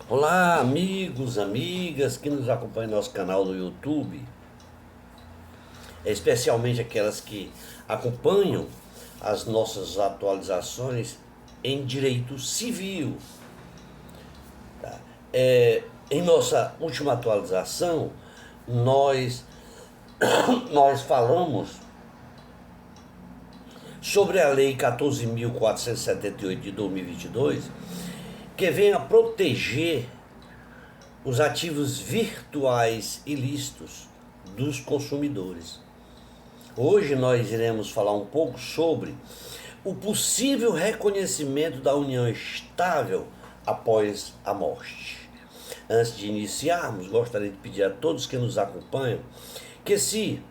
Olá, amigos, amigas que nos acompanham no nosso canal no YouTube, especialmente aquelas que acompanham as nossas atualizações em direito civil. Tá? Em nossa última atualização, nós, nós falamos sobre a Lei 14.478 de 2022, que vem a proteger os ativos virtuais ilícitos dos consumidores. Hoje nós iremos falar um pouco sobre o possível reconhecimento da união estável após a morte. Antes de iniciarmos, gostaria de pedir a todos que nos acompanham que, se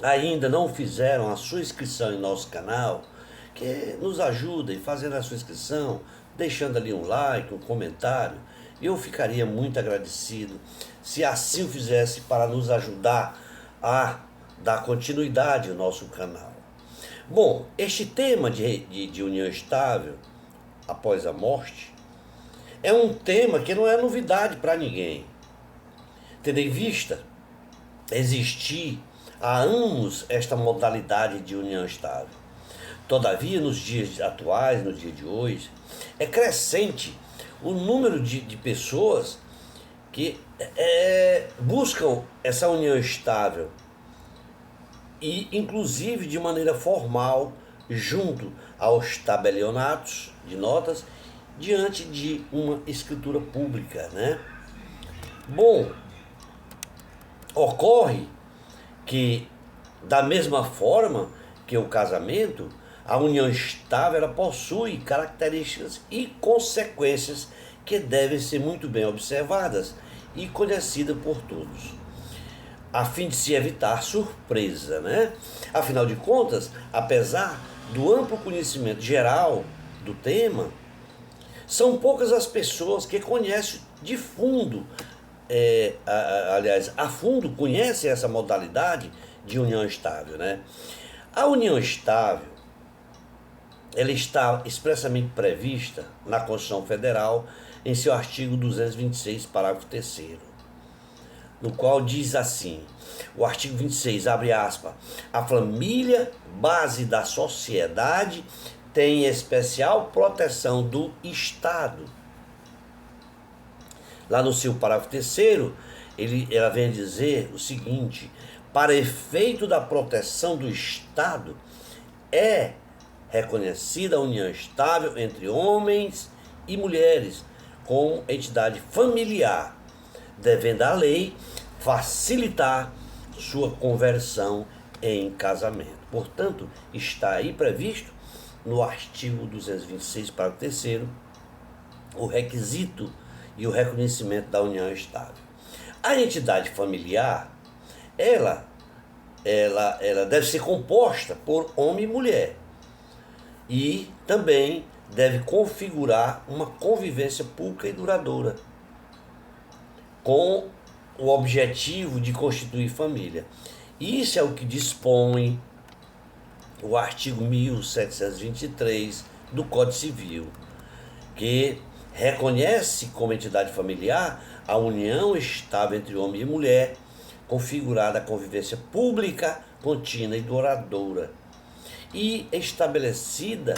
ainda não fizeram a sua inscrição em nosso canal, que nos ajudem fazendo a sua inscrição, deixando ali um like, um comentário. Eu ficaria muito agradecido se assim o fizesse, para nos ajudar a dar continuidade ao nosso canal. Bom, este tema de união estável após a morte é um tema que não é novidade para ninguém. Tendo em vista existir há anos esta modalidade de união estável. Todavia, nos dias atuais, no dia de hoje, é crescente o número de pessoas que buscam essa união estável e, inclusive, de maneira formal, junto aos tabelionatos de notas, diante de uma escritura pública, né? Bom, ocorre que, da mesma forma que o casamento, a união estável ela possui características e consequências que devem ser muito bem observadas e conhecidas por todos, a fim de se evitar surpresa, né? Afinal de contas, apesar do amplo conhecimento geral do tema, são poucas as pessoas que conhecem de fundo, aliás, a fundo conhecem essa modalidade de união estável, né? A união estável, ela está expressamente prevista na Constituição Federal em seu artigo 226, parágrafo 3º, no qual diz assim: o artigo 26, abre aspas, a família, base da sociedade, tem especial proteção do Estado. Lá no seu parágrafo 3º, ela vem dizer o seguinte: para efeito da proteção do Estado, é reconhecida a união estável entre homens e mulheres como entidade familiar, devendo a lei facilitar sua conversão em casamento. Portanto, está aí previsto no artigo 226, parágrafo 3º, o requisito e o reconhecimento da união estável. A entidade familiar, ela deve ser composta por homem e mulher, e também deve configurar uma convivência pública e duradoura, com o objetivo de constituir família. Isso é o que dispõe o artigo 1723 do Código Civil, que reconhece como entidade familiar a união estável entre homem e mulher, configurada a convivência pública, contínua e duradoura, e estabelecida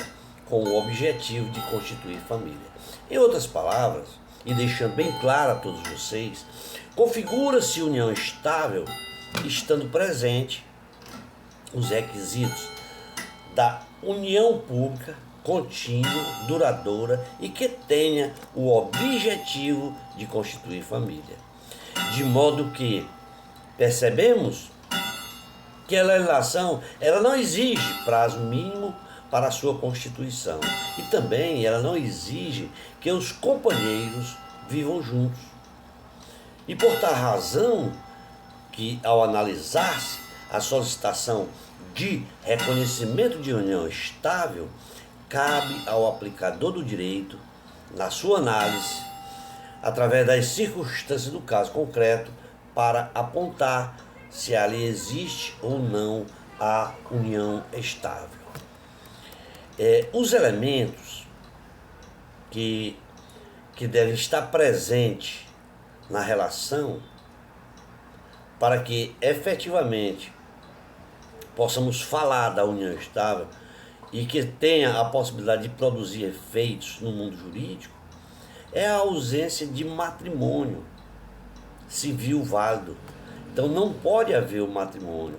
com o objetivo de constituir família. Em outras palavras, e deixando bem claro a todos vocês, configura-se união estável estando presente os requisitos da união pública, contínua, duradoura e que tenha o objetivo de constituir família. De modo que percebemos que a legislação ela não exige prazo mínimo para a sua constituição, e também ela não exige que os companheiros vivam juntos. E por tal razão que, ao analisar-se a solicitação de reconhecimento de união estável, cabe ao aplicador do direito, na sua análise, através das circunstâncias do caso concreto, para apontar se ali existe ou não a união estável. Os elementos que que deve estar presente na relação para que efetivamente possamos falar da união estável e que tenha a possibilidade de produzir efeitos no mundo jurídico, é a ausência de matrimônio civil válido. Então não pode haver o matrimônio.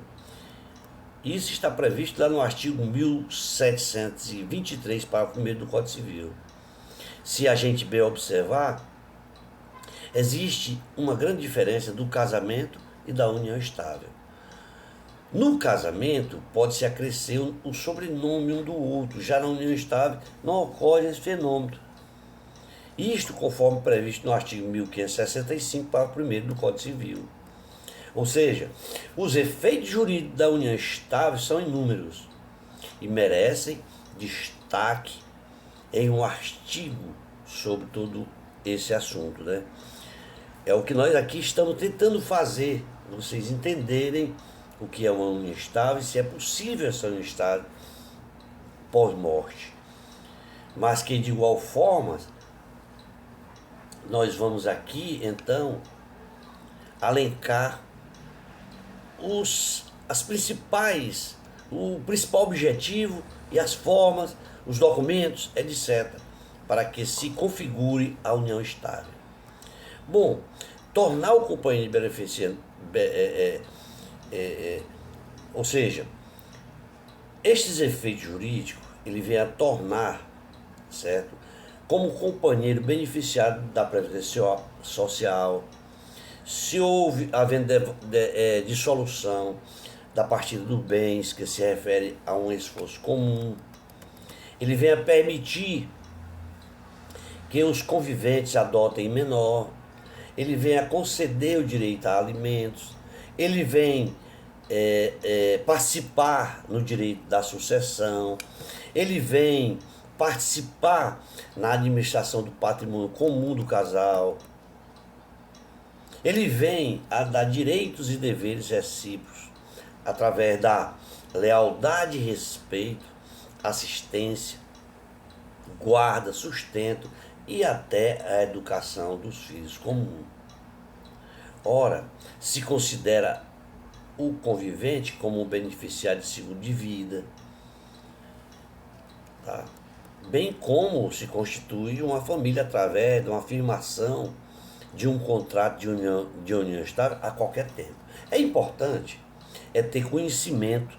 Isso está previsto lá no artigo 1723, parágrafo 1º do Código Civil. Se a gente bem observar, existe uma grande diferença do casamento e da união estável. No casamento, pode-se acrescer o sobrenome um do outro, já na união estável não ocorre esse fenômeno. Isto conforme previsto no artigo 1565, parágrafo 1º do Código Civil. Ou seja, os efeitos jurídicos da união estável são inúmeros e merecem destaque em um artigo sobre todo esse assunto, né? É o que nós aqui estamos tentando fazer, vocês entenderem o que é uma união estável e se é possível essa união estável pós-morte. Mas que de igual forma, nós vamos aqui então alencar as principais, o principal objetivo e as formas, os documentos, etc., para que se configure a união estável. Bom, tornar o companheiro de benefício, ou seja, estes efeitos jurídicos, ele vem a tornar, certo, como companheiro beneficiário da Previdência Social, se houve havendo dissolução da partilha dos bens, que se refere a um esforço comum, ele vem a permitir que os conviventes adotem menor, ele vem a conceder o direito a alimentos, ele vem participar no direito da sucessão, ele vem participar na administração do patrimônio comum do casal, ele vem a dar direitos e deveres recíprocos através da lealdade e respeito, assistência, guarda, sustento e até a educação dos filhos comuns. Ora, se considera o convivente como um beneficiário de seguro de vida, tá? Bem como se constitui uma família através de uma afirmação de um contrato de união estável a qualquer tempo. É importante ter conhecimento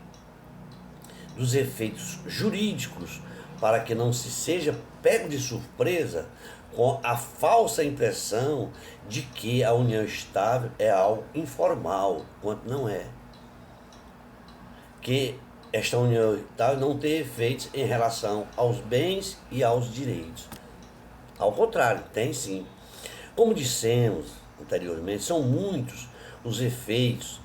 dos efeitos jurídicos para que não se seja pego de surpresa com a falsa impressão de que a união estável é algo informal, quanto não é. Que esta união estável não tem efeitos em relação aos bens e aos direitos. Ao contrário, tem sim. Como dissemos anteriormente, são muitos os efeitos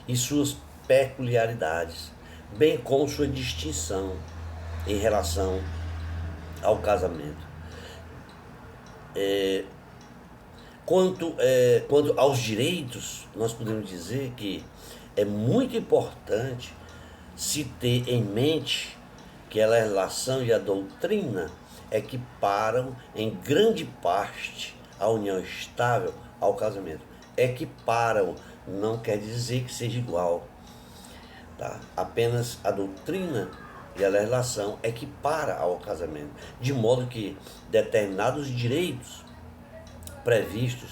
e suas peculiaridades, bem como sua distinção em relação ao casamento. Quanto aos direitos, nós podemos dizer que é muito importante se ter em mente que a legislação e a doutrina equiparam em grande parte a união estável ao casamento. Equiparam, não quer dizer que seja igual. Tá? Apenas a doutrina e a legislação equipara ao casamento, de modo que determinados direitos previstos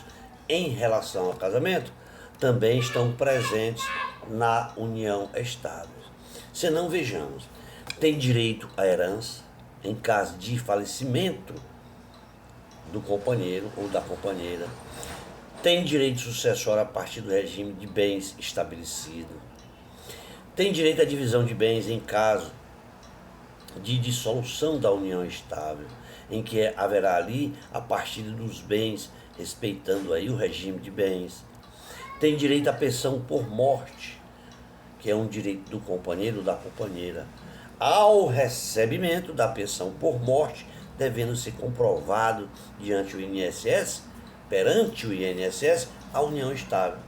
em relação ao casamento também estão presentes na união estável. Se não, vejamos, tem direito à herança em caso de falecimento do companheiro ou da companheira, tem direito sucessório a partir do regime de bens estabelecido, tem direito à divisão de bens em caso de dissolução da união estável, em que haverá ali a partilha dos bens, respeitando aí o regime de bens. Tem direito à pensão por morte, que é um direito do companheiro ou da companheira, ao recebimento da pensão por morte, devendo ser comprovado perante o INSS, a união estável.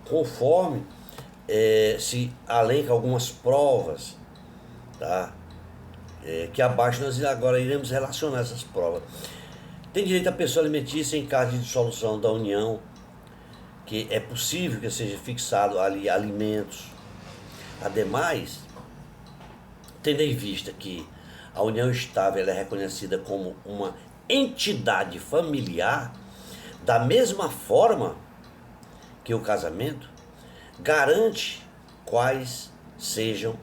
Conforme se alenca algumas provas, tá? Que abaixo nós agora iremos relacionar essas provas, Tem direito à pensão alimentícia em caso de dissolução da união, que é possível que seja fixado ali alimentos. Ademais, tendo em vista que a união estável ela é reconhecida como uma entidade familiar, da mesma forma que o casamento, garante quais sejam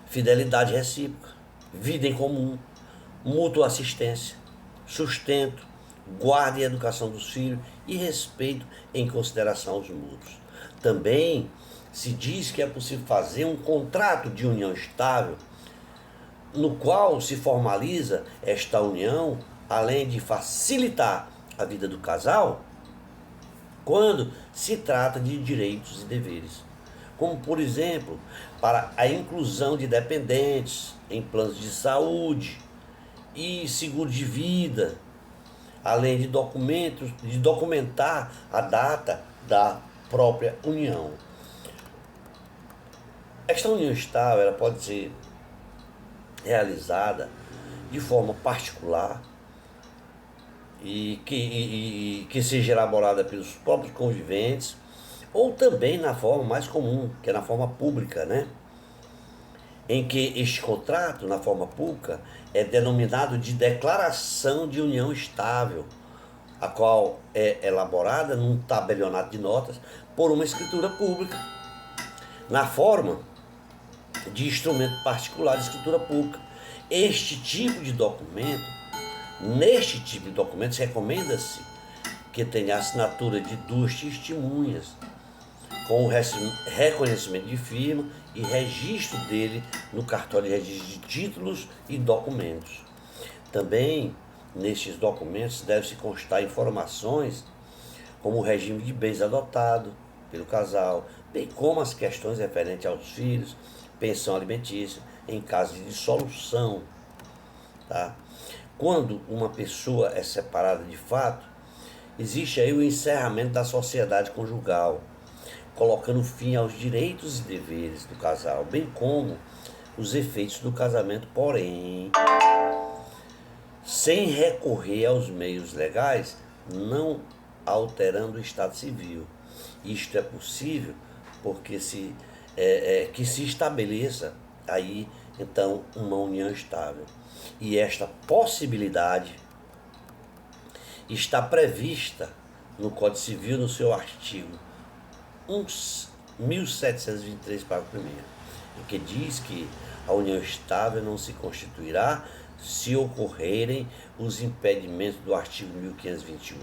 fidelidade recíproca, vida em comum, mútua assistência, sustento, guarda e educação dos filhos e respeito em consideração aos mútuos. Também se diz que é possível fazer um contrato de união estável, no qual se formaliza esta união, além de facilitar a vida do casal, quando se trata de direitos e deveres, como por exemplo, para a inclusão de dependentes em planos de saúde e seguro de vida, além de documentar a data da própria união. Esta união estável ela pode ser realizada de forma particular e que seja elaborada pelos próprios conviventes, ou também na forma mais comum, que é na forma pública, né? Em que este contrato, na forma pública, é denominado de declaração de união estável, a qual é elaborada num tabelionato de notas por uma escritura pública, na forma de instrumento particular de escritura pública. Neste tipo de documento se recomenda-se que tenha a assinatura de 2 testemunhas, com o reconhecimento de firma e registro dele no cartório de registro de títulos e documentos. Também, nestes documentos, deve-se constar informações como o regime de bens adotado pelo casal, bem como as questões referentes aos filhos, pensão alimentícia, em caso de dissolução. Tá? Quando uma pessoa é separada de fato, existe aí o encerramento da sociedade conjugal, colocando fim aos direitos e deveres do casal, bem como os efeitos do casamento, porém, sem recorrer aos meios legais, não alterando o estado civil. Isto é possível porque que se estabeleça aí, então, uma união estável. E esta possibilidade está prevista no Código Civil, no seu artigo 1723, parágrafo 1º, em que diz que a união estável não se constituirá se ocorrerem os impedimentos do artigo 1521,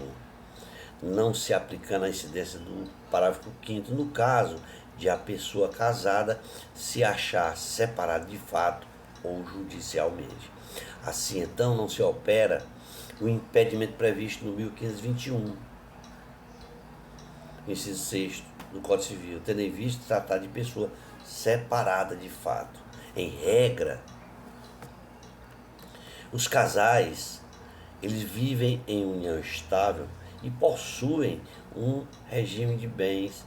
não se aplicando a incidência do parágrafo 5º no caso de a pessoa casada se achar separada de fato ou judicialmente. Assim, então, não se opera o impedimento previsto no 1521, inciso 6º do Código Civil, tendo em vista tratar de pessoa separada de fato. Em regra, os casais, eles vivem em união estável e possuem um regime de bens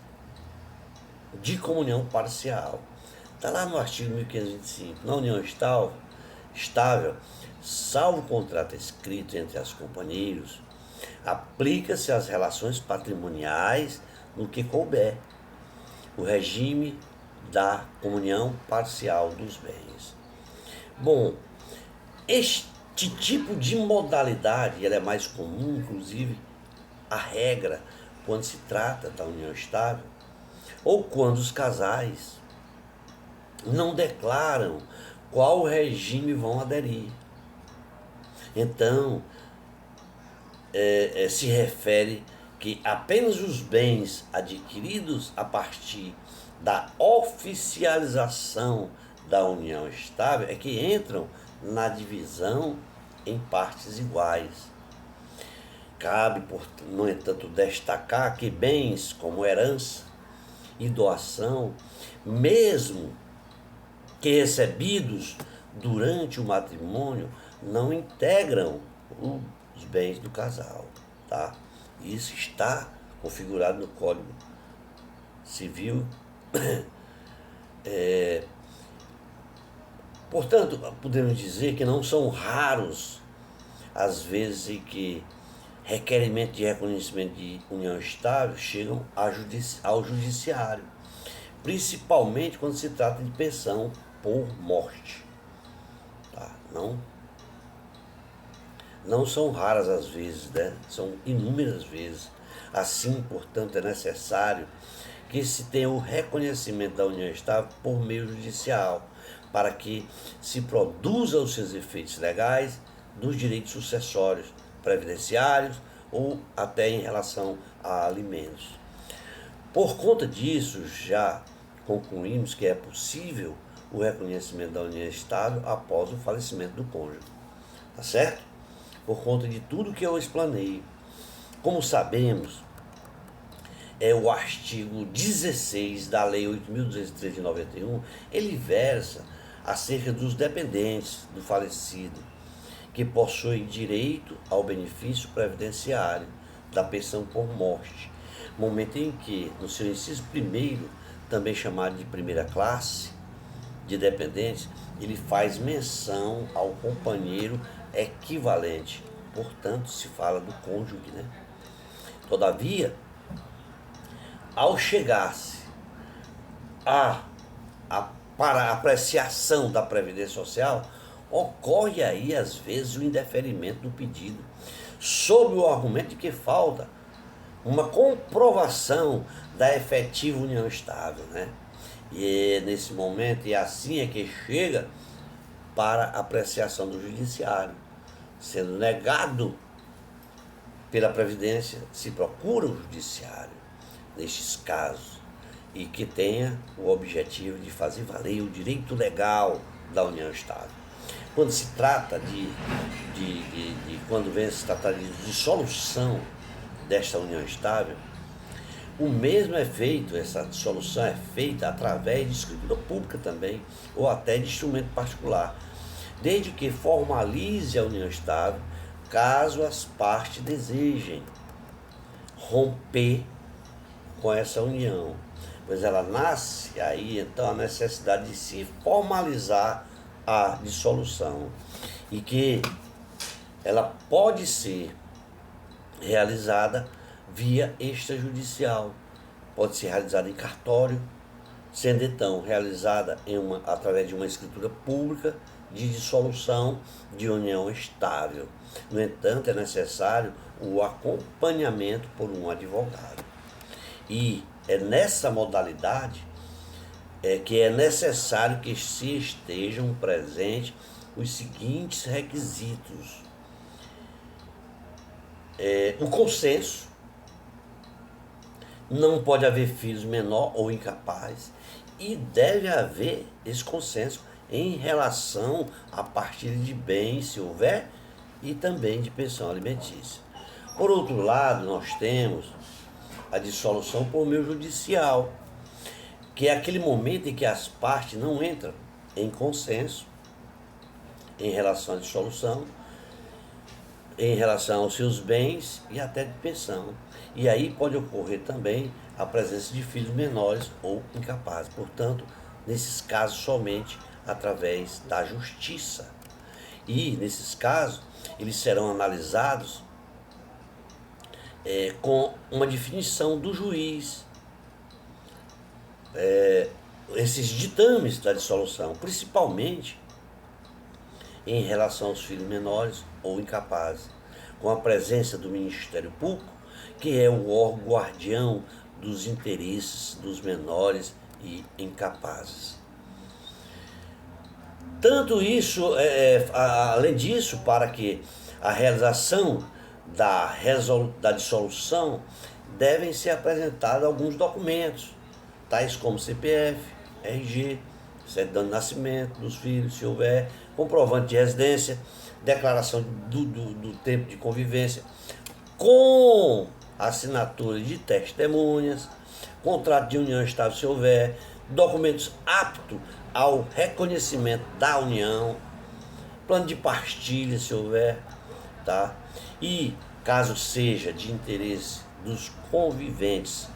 de comunhão parcial. Está lá no artigo 1525. Na união estável, salvo contrato escrito entre as companheiros, aplica-se às relações patrimoniais no que couber o regime da comunhão parcial dos bens. Bom, este tipo de modalidade ela é mais comum, inclusive, a regra quando se trata da união estável ou quando os casais não declaram qual regime vão aderir. Então, se refere que apenas os bens adquiridos a partir da oficialização da união estável é que entram na divisão em partes iguais. Cabe, no entanto, destacar que bens como herança e doação, mesmo que recebidos durante o matrimônio, não integram os bens do casal, tá? Isso está configurado no Código Civil. Portanto, podemos dizer que não são raros as vezes em que requerimento de reconhecimento de união estável chegam ao judiciário, principalmente quando se trata de pensão por morte. Tá? Não são raras as vezes, né? São inúmeras vezes. Assim, portanto, é necessário que se tenha o reconhecimento da união estável por meio judicial, para que se produza os seus efeitos legais dos direitos sucessórios, previdenciários ou até em relação a alimentos. Por conta disso, já concluímos que é possível o reconhecimento da união estável após o falecimento do cônjuge. Tá certo? Por conta de tudo que eu explanei. Como sabemos, o artigo 16 da Lei 8.203 de 91, ele versa acerca dos dependentes do falecido, que possuem direito ao benefício previdenciário da pensão por morte, momento em que, no seu inciso primeiro, também chamado de primeira classe de dependentes, ele faz menção ao companheiro equivalente, portanto se fala do cônjuge, né? Todavia, ao chegar-se para a apreciação da Previdência Social, ocorre aí às vezes o indeferimento do pedido, sob o argumento de que falta uma comprovação da efetiva união estável, né? E nesse momento, e assim é que chega para apreciação do judiciário. Sendo negado pela Previdência, se procura o judiciário nestes casos, e que tenha o objetivo de fazer valer o direito legal da união estável. Quando se trata quando vem se tratar de dissolução desta união estável, o mesmo é feito, essa dissolução é feita através de escritura pública também, ou até de instrumento particular, desde que formalize a união estável, caso as partes desejem romper com essa união, pois ela nasce aí então a necessidade de se formalizar a dissolução, e que ela pode ser realizada via extrajudicial, pode ser realizada em cartório, sendo então realizada através de uma escritura pública de dissolução de união estável. No entanto, é necessário o acompanhamento por um advogado. E é nessa modalidade que é necessário que se estejam presentes os seguintes requisitos: o consenso, não pode haver filhos menor ou incapaz, e deve haver esse consenso em relação à partilha de bens, se houver, e também de pensão alimentícia. Por outro lado, nós temos a dissolução por meio judicial, que é aquele momento em que as partes não entram em consenso em relação à dissolução, em relação aos seus bens e até de pensão. E aí pode ocorrer também a presença de filhos menores ou incapazes. Portanto, nesses casos, somente através da justiça. E, nesses casos, eles serão analisados com uma definição do juiz, esses ditames da dissolução, principalmente em relação aos filhos menores ou incapazes, com a presença do Ministério Público, que é o órgão guardião dos interesses dos menores e incapazes. Tanto isso, além disso, para que a realização da dissolução, devem ser apresentados alguns documentos, tais como CPF, RG, certidão de nascimento dos filhos, se houver, comprovante de residência, declaração do tempo de convivência, com assinatura de testemunhas, contrato de união estável, se houver, documentos aptos ao reconhecimento da união, plano de partilha, se houver, tá? E, caso seja de interesse dos conviventes,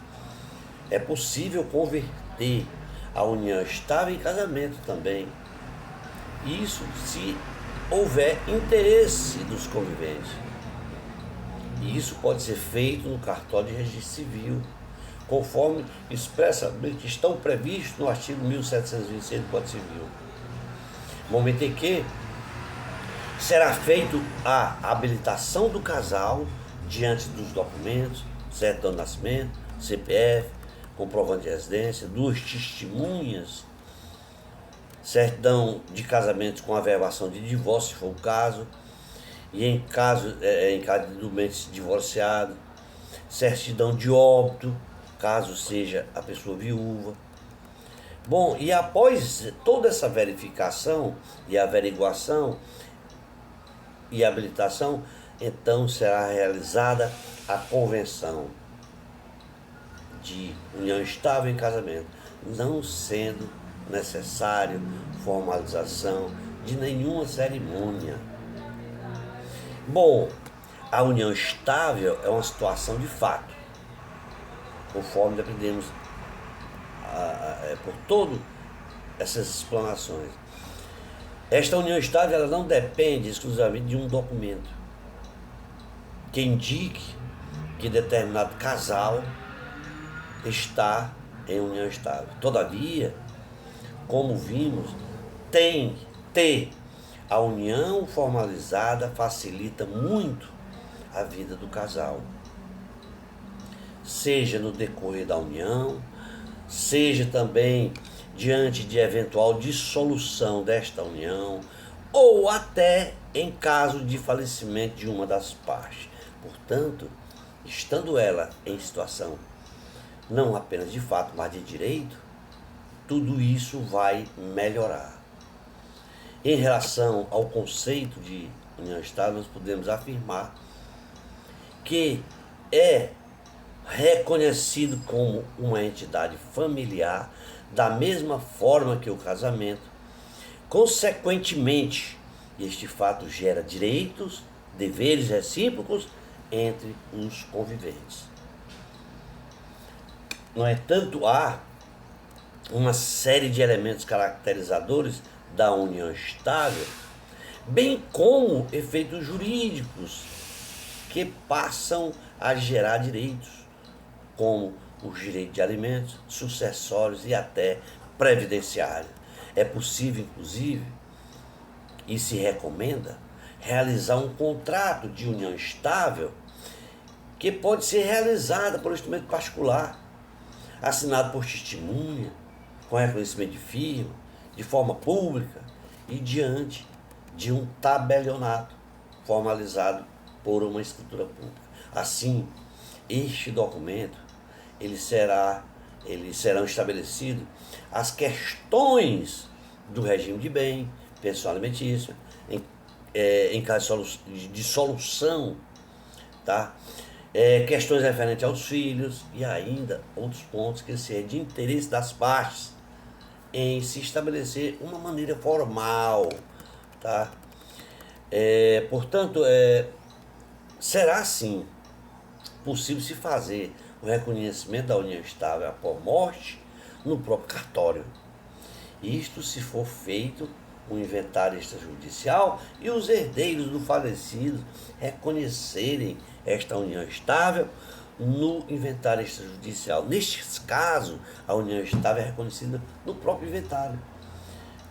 é possível converter a união estável em casamento também. Isso se houver interesse dos conviventes. E isso pode ser feito no cartório de registro civil, conforme expressamente estão previstos no artigo 1726 do Código Civil. No momento em que será feita a habilitação do casal diante dos documentos, certidão de nascimento, CPF, comprovante de residência, duas testemunhas, certidão de casamento com averbação de divórcio, se for o caso, e em caso de doente divorciado, certidão de óbito, caso seja a pessoa viúva. Bom, e após toda essa verificação e averiguação e habilitação, então será realizada a convenção de união estável em casamento, não sendo necessário formalização de nenhuma cerimônia. Bom, a união estável é uma situação de fato, conforme aprendemos por todas essas explanações. Esta união estável ela não depende exclusivamente de um documento que indique que determinado casal está em união estável. Todavia, como vimos, ter a união formalizada facilita muito a vida do casal. Seja no decorrer da união, seja também diante de eventual dissolução desta união, ou até em caso de falecimento de uma das partes. Portanto, estando ela em situação não apenas de fato, mas de direito, tudo isso vai melhorar. Em relação ao conceito de união estável, nós podemos afirmar que é reconhecido como uma entidade familiar da mesma forma que o casamento. Consequentemente, este fato gera direitos, deveres recíprocos entre os conviventes. No entanto, há uma série de elementos caracterizadores da união estável, bem como efeitos jurídicos que passam a gerar direitos, como os direitos de alimentos, sucessórios e até previdenciários. É possível, inclusive, e se recomenda, realizar um contrato de união estável que pode ser realizado por instrumento particular, assinado por testemunha, com reconhecimento de firma, de forma pública e diante de um tabelionato formalizado por uma escritura pública. Assim, este documento, serão estabelecidas as questões do regime de bem, pensão alimentícia, em caso de solução, tá? Questões referentes aos filhos e ainda outros pontos que serão de interesse das partes em se estabelecer uma maneira formal, tá? Portanto, será sim possível se fazer o reconhecimento da união estável após morte no próprio cartório. Isto se for feito o inventário extrajudicial e os herdeiros do falecido reconhecerem esta união estável no inventário extrajudicial. Nestes casos, a união estável é reconhecida no próprio inventário.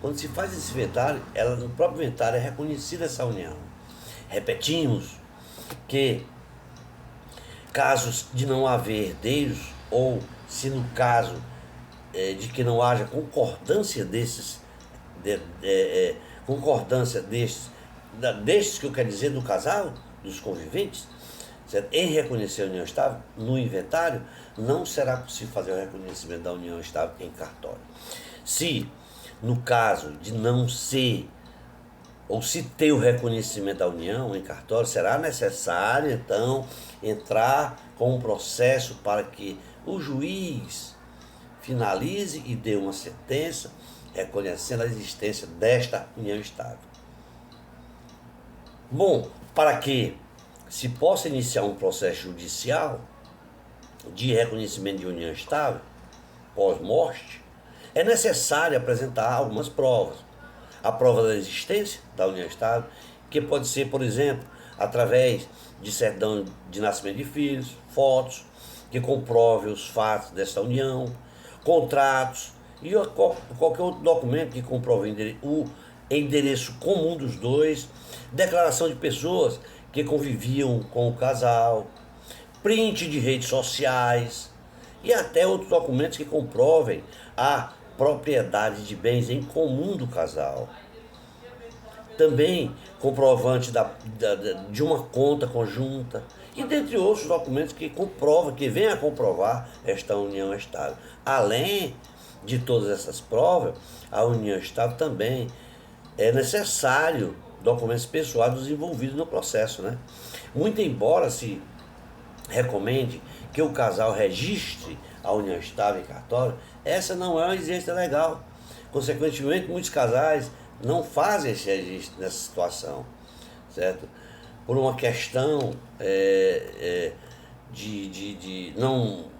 Quando se faz esse inventário, no próprio inventário é reconhecida essa união. Repetimos que casos de não haver herdeiros, ou se no caso de que não haja concordância destes que eu quero dizer do casal, dos conviventes, certo? Em reconhecer a união estável no inventário, não será possível fazer o reconhecimento da união estável em cartório. Se no caso de não ser, ou se ter o reconhecimento da união em cartório, será necessário então entrar com um processo para que o juiz finalize e dê uma sentença reconhecendo a existência desta união estável. Bom, para que se possa iniciar um processo judicial de reconhecimento de união estável pós-morte, é necessário apresentar algumas provas. A prova da existência da união estável, que pode ser, por exemplo, através de certidão de nascimento de filhos, fotos que comprovem os fatos dessa união, contratos e qualquer outro documento que comprove o endereço comum dos dois, declaração de pessoas que conviviam com o casal, print de redes sociais e até outros documentos que comprovem a propriedade de bens em comum do casal. Também comprovante de uma conta conjunta e dentre outros documentos que comprovam, que venham a comprovar esta união estável. Além de todas essas provas, a união estável também é necessário documentos pessoais dos envolvidos no processo, né? Muito embora se recomende que o casal registre a união estável em cartório, essa não é uma exigência legal. Consequentemente, muitos casais não fazem esse registro nessa situação, certo? Por uma questão não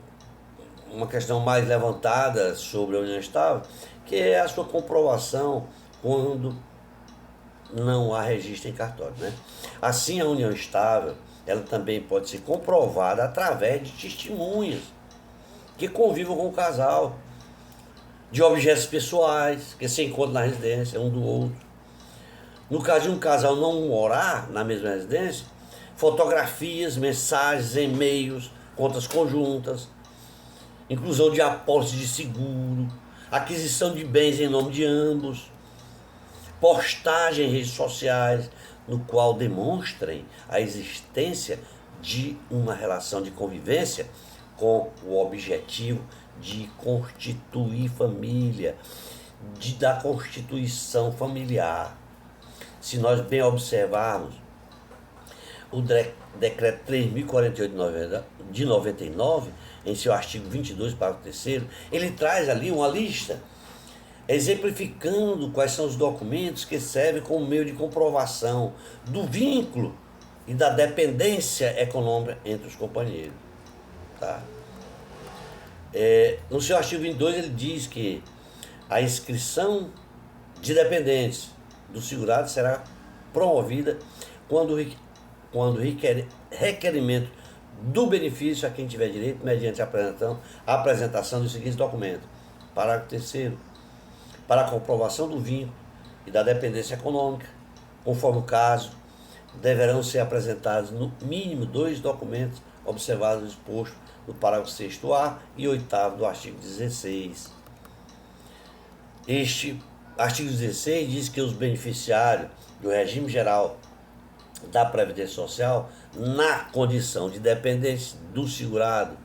uma questão mais levantada sobre a união estável, que é a sua comprovação quando não há registro em cartório, né? Assim, a união estável, ela também pode ser comprovada através de testemunhas que convivam com o casal, de objetos pessoais que se encontram na residência um do outro. No caso de um casal não morar na mesma residência, fotografias, mensagens, e-mails, contas conjuntas, inclusão de apólice de seguro, aquisição de bens em nome de ambos, postagem em redes sociais, no qual demonstrem a existência de uma relação de convivência com o objetivo de constituir família, da constituição familiar. Se nós bem observarmos o decreto 3.048 de 99, em seu artigo 22, parágrafo 3º, ele traz ali uma lista exemplificando quais são os documentos que servem como meio de comprovação do vínculo e da dependência econômica entre os companheiros. Tá? No seu artigo 22 ele diz que a inscrição de dependentes do segurado será promovida quando requerimento do benefício a quem tiver direito, mediante a apresentação dos seguintes documentos. Parágrafo 3º. Para a comprovação do vínculo e da dependência econômica, conforme o caso, deverão ser apresentados no mínimo 2 documentos observados expostos no parágrafo 6º e 8º do artigo 16. Este artigo 16 diz que os beneficiários do regime geral da Previdência Social, na condição de dependente do segurado,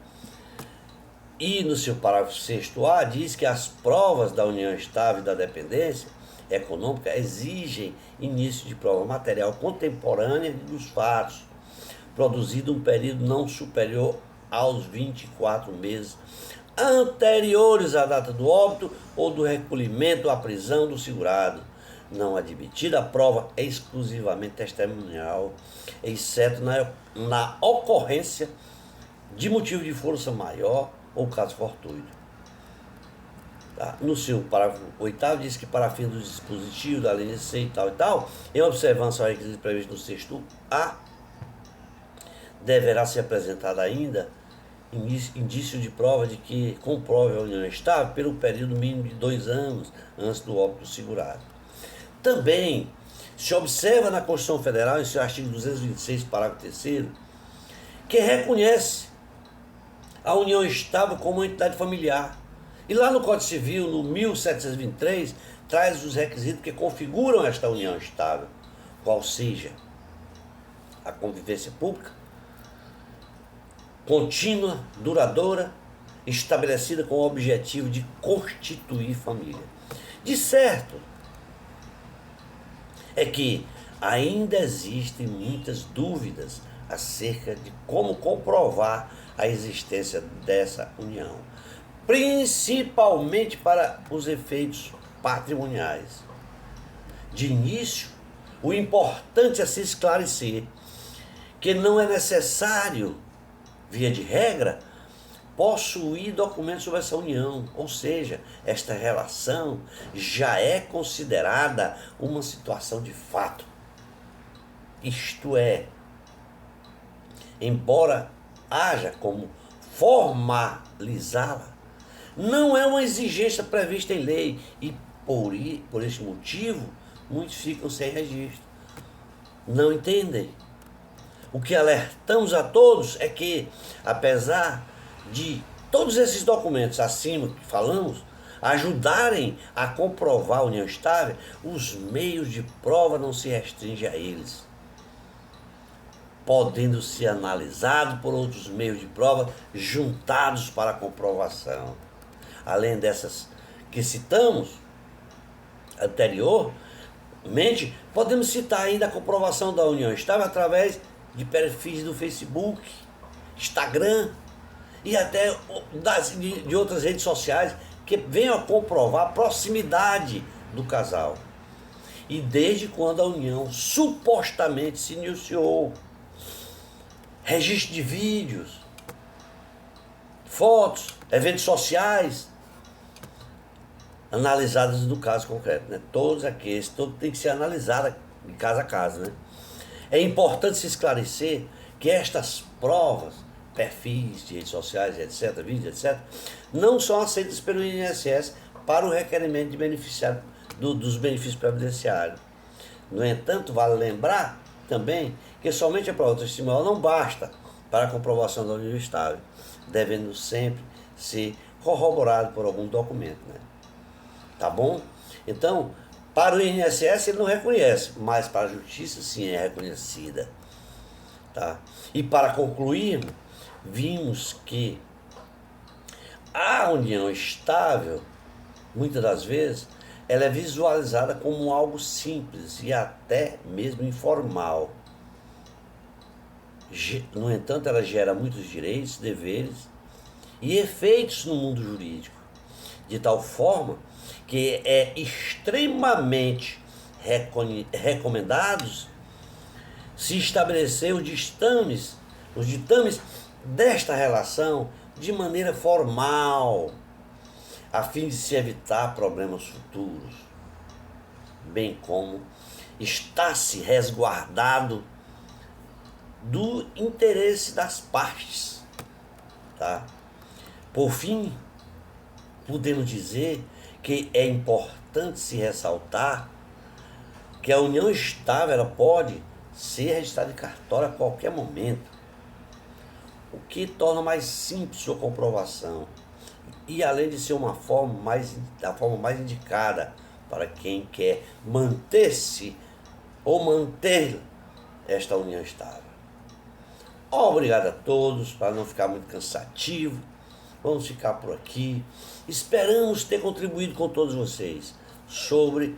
e no seu parágrafo 6º diz que as provas da união estável e da dependência econômica exigem início de prova material contemporânea dos fatos, produzido um período não superior aos 24 meses anteriores à data do óbito ou do recolhimento à prisão do segurado, não admitida a prova exclusivamente testemunial, exceto na ocorrência de motivo de força maior ou caso fortuito. Tá? No seu parágrafo 8º diz que para fim do dispositivo da lei C e tal, em observância ao requisito previsto no 6º, deverá ser apresentado ainda indício de prova de que comprove a união estável pelo período mínimo de 2 anos antes do óbito do segurado. Também se observa na Constituição Federal, em seu artigo 226, parágrafo 3º, que reconhece a união estável como uma entidade familiar. E lá no Código Civil, no 1723, traz os requisitos que configuram esta união estável, qual seja a convivência pública, contínua, duradoura, estabelecida com o objetivo de constituir família. De certo é que ainda existem muitas dúvidas acerca de como comprovar a existência dessa união, principalmente para os efeitos patrimoniais. De início, o importante é se esclarecer que não é necessário, via de regra, possuir documentos sobre essa união, ou seja, esta relação já é considerada uma situação de fato. Isto é, embora haja como formalizá-la, não é uma exigência prevista em lei e por este motivo muitos ficam sem registro. Não entendem. O que alertamos a todos é que, apesar de todos esses documentos acima que falamos ajudarem a comprovar a união estável, os meios de prova não se restringem a eles, podendo ser analisado por outros meios de prova juntados para a comprovação. Além dessas que citamos anteriormente, podemos citar ainda a comprovação da união estável através de perfis do Facebook, Instagram e até de outras redes sociais que venham a comprovar a proximidade do casal. E desde quando a união supostamente se iniciou. Registro de vídeos, fotos, eventos sociais, analisados no caso concreto, né? Todos tem que ser analisado de caso a caso, né? É importante se esclarecer que estas provas, perfis de redes sociais, etc., vídeos, etc., não são aceitas pelo INSS para o requerimento de beneficiário dos benefícios previdenciários. No entanto, vale lembrar também que somente a prova testemunhal não basta para a comprovação da união estável, devendo sempre ser corroborado por algum documento, né? Tá bom? Então, para o INSS ele não reconhece, mas para a Justiça sim é reconhecida. Tá? E para concluir, vimos que a união estável, muitas das vezes, ela é visualizada como algo simples e até mesmo informal. No entanto, ela gera muitos direitos, deveres e efeitos no mundo jurídico, de tal forma que é extremamente recomendados se estabelecer os ditames desta relação de maneira formal, a fim de se evitar problemas futuros, bem como está-se resguardado do interesse das partes. Tá? Por fim, podemos dizer que é importante se ressaltar que a união estável ela pode ser registrada em cartório a qualquer momento, o que torna mais simples sua comprovação e além de ser a forma mais indicada para quem quer manter-se ou manter esta união estável. Obrigado a todos, para não ficar muito cansativo. Vamos ficar por aqui. Esperamos ter contribuído com todos vocês sobre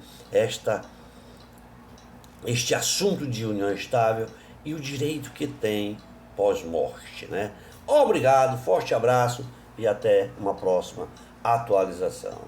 este assunto de união estável e o direito que tem pós-morte, né? Obrigado, forte abraço e até uma próxima atualização.